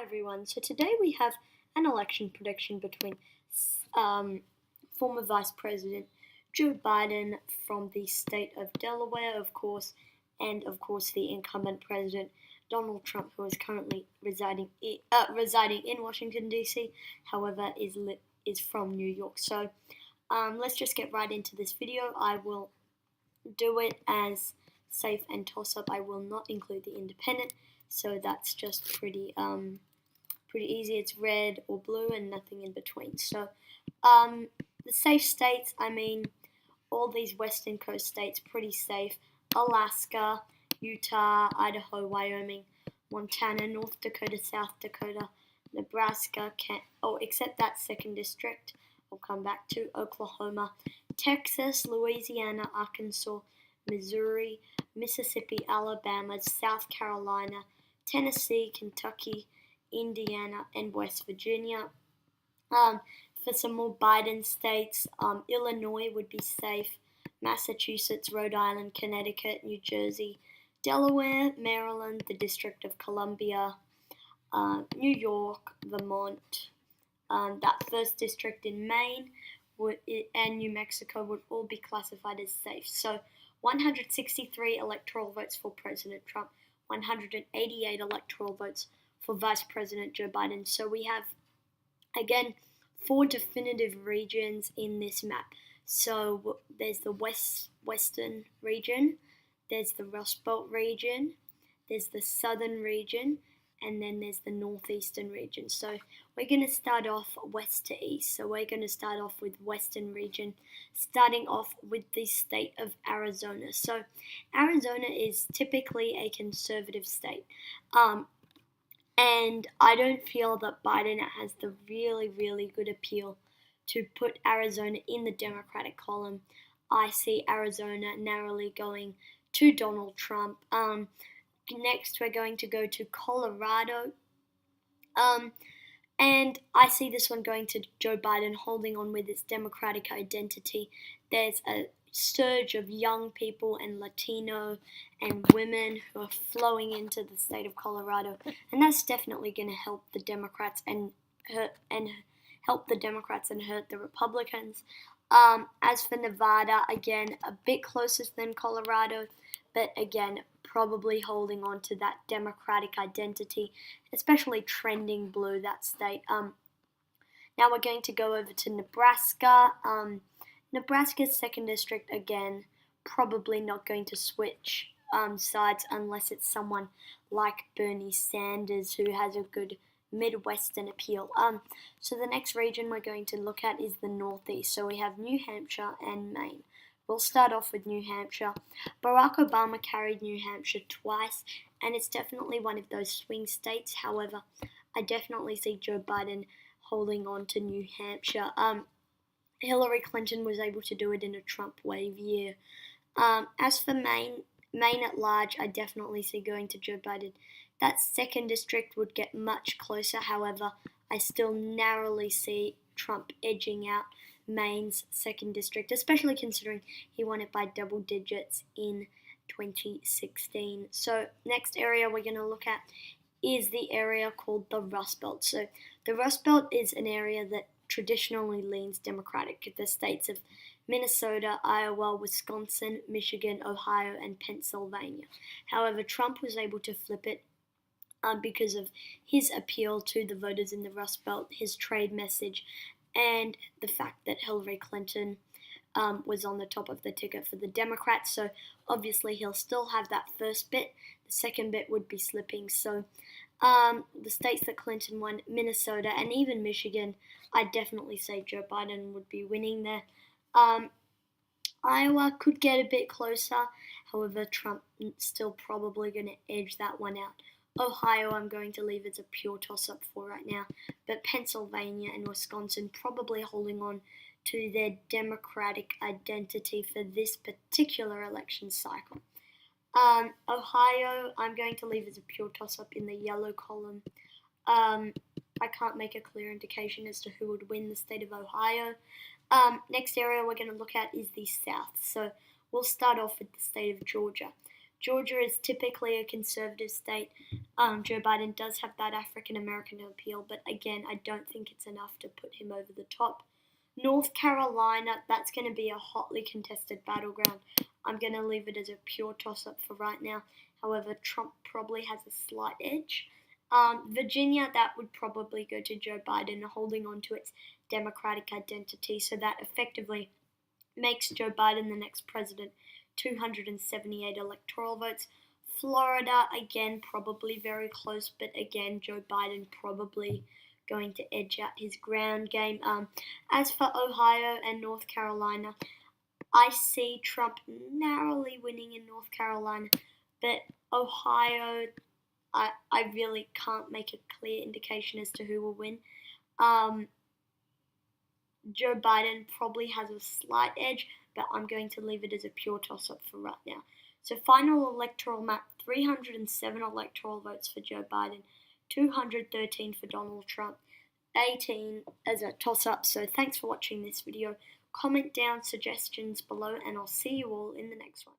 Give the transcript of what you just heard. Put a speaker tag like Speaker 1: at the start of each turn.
Speaker 1: Everyone. So today we have an election prediction between former Vice President Joe Biden from the state of Delaware, of course, and of course the incumbent President Donald Trump, who is currently residing in Washington D.C. However, is from New York. So let's just get right into this video. I will do it as safe and toss-up. I will not include the independent. So that's just pretty easy. It's red or blue and nothing in between. So the safe states, I mean, all these western coast states, pretty safe. Alaska, Utah, Idaho, Wyoming, Montana, North Dakota, South Dakota, Nebraska, except that 2nd district, I'll come back to, Oklahoma, Texas, Louisiana, Arkansas, Missouri, Mississippi, Alabama, South Carolina, Tennessee, Kentucky, Indiana, and West Virginia. For some more Biden states, Illinois would be safe, Massachusetts, Rhode Island, Connecticut, New Jersey, Delaware, Maryland, the District of Columbia, New York, Vermont, that 1st district in Maine and New Mexico would all be classified as safe. So 163 electoral votes for President Trump, 188 electoral votes for Vice President Joe Biden. So we have, again, 4 definitive regions in this map. So there's the western region, there's the Rust Belt region, there's the southern region, and then there's the northeastern region. So we're going to start off west to east. So we're going to start off with western region, starting off with the state of Arizona. So Arizona is typically a conservative state. And I don't feel that Biden has the really, really good appeal to put Arizona in the Democratic column. I see Arizona narrowly going to Donald Trump. Next, we're going to go to Colorado. And I see this one going to Joe Biden, holding on with its Democratic identity. There's a surge of young people and Latino and women who are flowing into the state of Colorado, and that's definitely going to help the Democrats and hurt the Republicans. As for Nevada, again, a bit closer than Colorado, but again, probably holding on to that Democratic identity, especially trending blue, that state. Now we're going to go over to Nebraska. Nebraska's 2nd district, again, probably not going to switch sides unless it's someone like Bernie Sanders, who has a good Midwestern appeal. So the next region we're going to look at is the Northeast. So we have New Hampshire and Maine. We'll start off with New Hampshire. Barack Obama carried New Hampshire twice, and it's definitely one of those swing states. However, I definitely see Joe Biden holding on to New Hampshire. Hillary Clinton was able to do it in a Trump wave year. As for Maine at large, I definitely see going to Joe Biden. That 2nd district would get much closer. However, I still narrowly see Trump edging out Maine's 2nd district, especially considering he won it by double digits in 2016. So next area we're going to look at is the area called the Rust Belt. So the Rust Belt is an area that traditionally leans Democratic. The states of Minnesota, Iowa, Wisconsin, Michigan, Ohio, and Pennsylvania. However, Trump was able to flip it because of his appeal to the voters in the Rust Belt, his trade message, and the fact that Hillary Clinton was on the top of the ticket for the Democrats. So obviously he'll still have that first bit. The second bit would be slipping. So the states that Clinton won, Minnesota and even Michigan, I definitely say Joe Biden would be winning there. Iowa could get a bit closer. However, Trump still probably going to edge that one out. Ohio, I'm going to leave as a pure toss-up for right now. But Pennsylvania and Wisconsin probably holding on to their Democratic identity for this particular election cycle. Ohio, I'm going to leave as a pure toss-up in the yellow column. I can't make a clear indication as to who would win the state of Ohio. Next area we're going to look at is the South. So we'll start off with the state of Georgia. Georgia is typically a conservative state. Joe Biden does have that African American appeal, but again, I don't think it's enough to put him over the top. North Carolina, that's going to be a hotly contested battleground. I'm going to leave it as a pure toss-up for right now. However, Trump probably has a slight edge. Virginia, that would probably go to Joe Biden, holding on to its Democratic identity, so that effectively makes Joe Biden the next president. 278 electoral votes. Florida, again, probably very close, but again, Joe Biden probably going to edge out his ground game. As for Ohio and North Carolina, I see Trump narrowly winning in North Carolina, but Ohio, I really can't make a clear indication as to who will win. Joe Biden probably has a slight edge, but I'm going to leave it as a pure toss-up for right now. So final electoral map, 307 electoral votes for Joe Biden, 213 for Donald Trump, 18 as a toss-up. So thanks for watching this video. Comment down suggestions below, and I'll see you all in the next one.